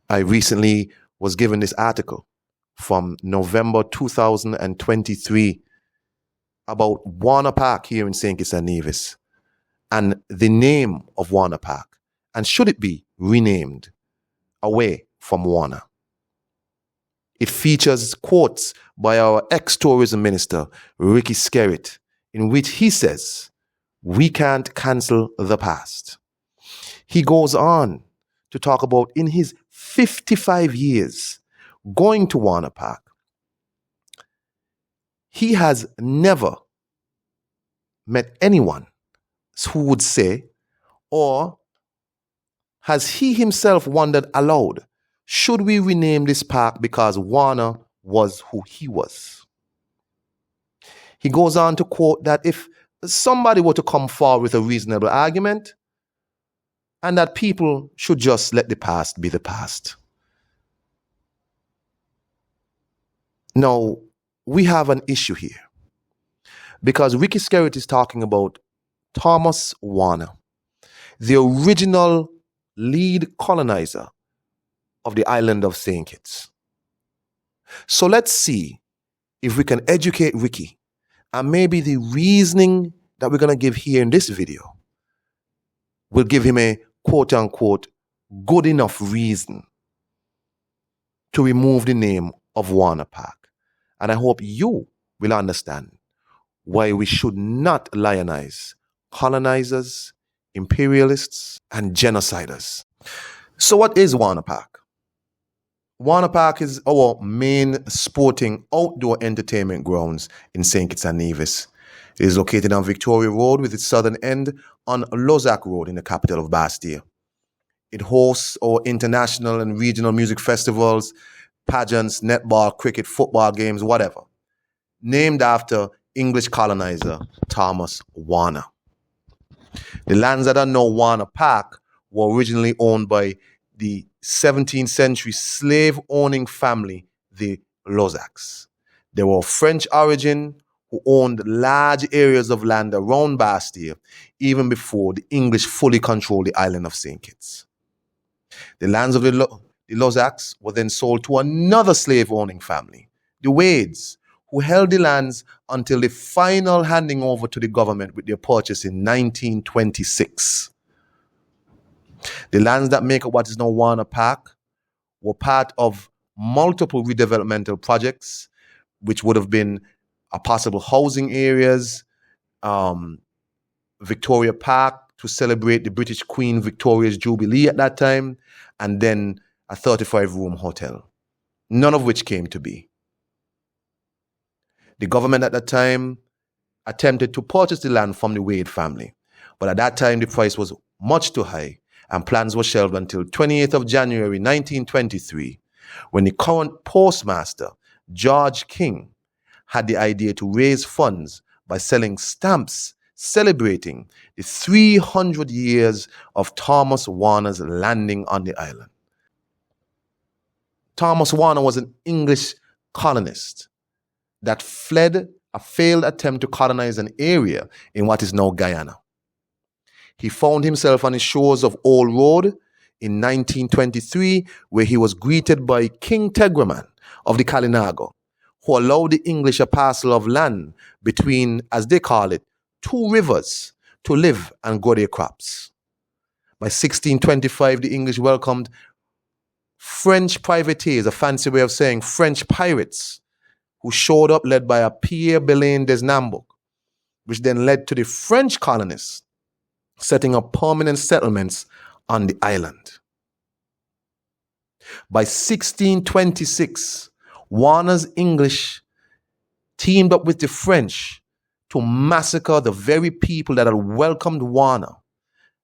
I recently was given this article from November 2023 about Warner Park here in St. Kitts and Nevis and the name of Warner Park, and should it be renamed away from Warner. It features quotes by our ex-tourism minister, Ricky Skerrit, in which he says, "We can't cancel the past." He goes on to talk about in his 55 years going to Warner Park, he has never met anyone who would say, or has he himself wondered aloud, should we rename this park because Warner was who he was? He goes on to quote that if somebody were to come forward with a reasonable argument, and that people should just let the past be the past. Now, we have an issue here because Ricky Skerrit is talking about Thomas Warner, the original lead colonizer of the island of St. Kitts. So let's see if we can educate Ricky, and maybe the reasoning that we're going to give here in this video will give him a quote-unquote good enough reason to remove the name of Warner Park. And I hope you will understand why we should not lionize colonizers, imperialists, and genociders. So what is Warner Park? Warner Park is our main sporting outdoor entertainment grounds in St. Kitts and Nevis. It is located on Victoria Road with its southern end on Lozak Road in the capital of Bastia. It hosts our international and regional music festivals, pageants, netball, cricket, football games, whatever, named after English colonizer Thomas Warner. The lands that are now Warner Park were originally owned by the 17th century slave-owning family, the Lozaks. They were of French origin who owned large areas of land around Bastia even before the English fully controlled the island of St. Kitts. The lands of the Lozaks were then sold to another slave-owning family, the Wades, who held the lands until the final handing over to the government with their purchase in 1926. The lands that make up what is now Warner Park were part of multiple redevelopmental projects, which would have been possible housing areas, Victoria Park to celebrate the British Queen Victoria's Jubilee at that time, and then a 35-room hotel, none of which came to be. The government at that time attempted to purchase the land from the Wade family, but at that time the price was much too high, and plans were shelved until 28th of January 1923, when the current postmaster, George King, had the idea to raise funds by selling stamps celebrating the 300 years of Thomas Warner's landing on the island. Thomas Warner was an English colonist that fled a failed attempt to colonize an area in what is now Guyana. He found himself on the shores of Old Road in 1923, where he was greeted by King Tegraman of the Kalinago, who allowed the English a parcel of land between, as they call it, two rivers to live and grow their crops. By 1625, the English welcomed French privateers, a fancy way of saying French pirates, who showed up led by a Pierre Belin des Nambouk, which then led to the French colonists setting up permanent settlements on the island. By 1626, Warner's English teamed up with the French to massacre the very people that had welcomed Warner,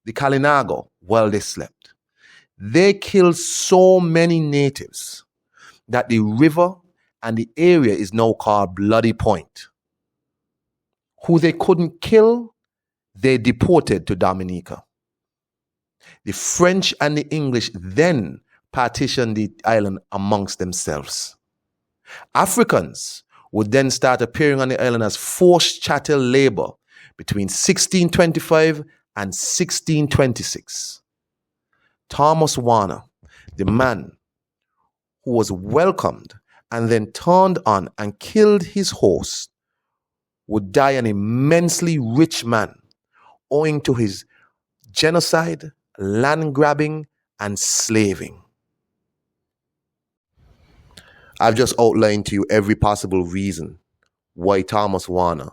the Kalinago, while they slept. They killed so many natives that the river and the area is now called Bloody Point. Who they couldn't kill, they deported to Dominica. The French and the English then partitioned the island amongst themselves. Africans would then start appearing on the island as forced chattel labor between 1625 and 1626. Thomas Warner, the man who was welcomed and then turned on and killed his host would die an immensely rich man owing to his genocide, land grabbing, and slaving. I've just outlined to you every possible reason why Thomas Warner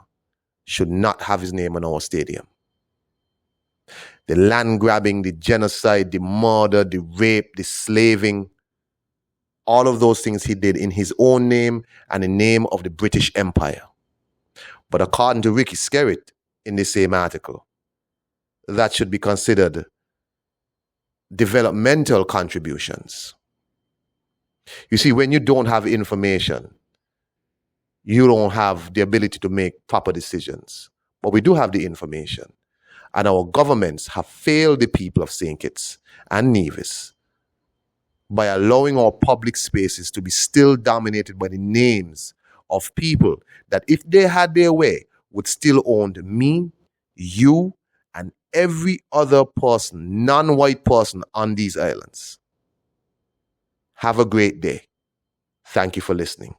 should not have his name on our stadium. The land grabbing, the genocide, the murder, the rape, the slaving, all of those things he did in his own name and the name of the British Empire. But according to Ricky Skerrit in the same article, that should be considered developmental contributions. You see, when you don't have information, you don't have the ability to make proper decisions. But we do have the information. And our governments have failed the people of St. Kitts and Nevis by allowing our public spaces to be still dominated by the names of people that, if they had their way, would still own me, you, and every other person, non-white person on these islands. Have a great day. Thank you for listening.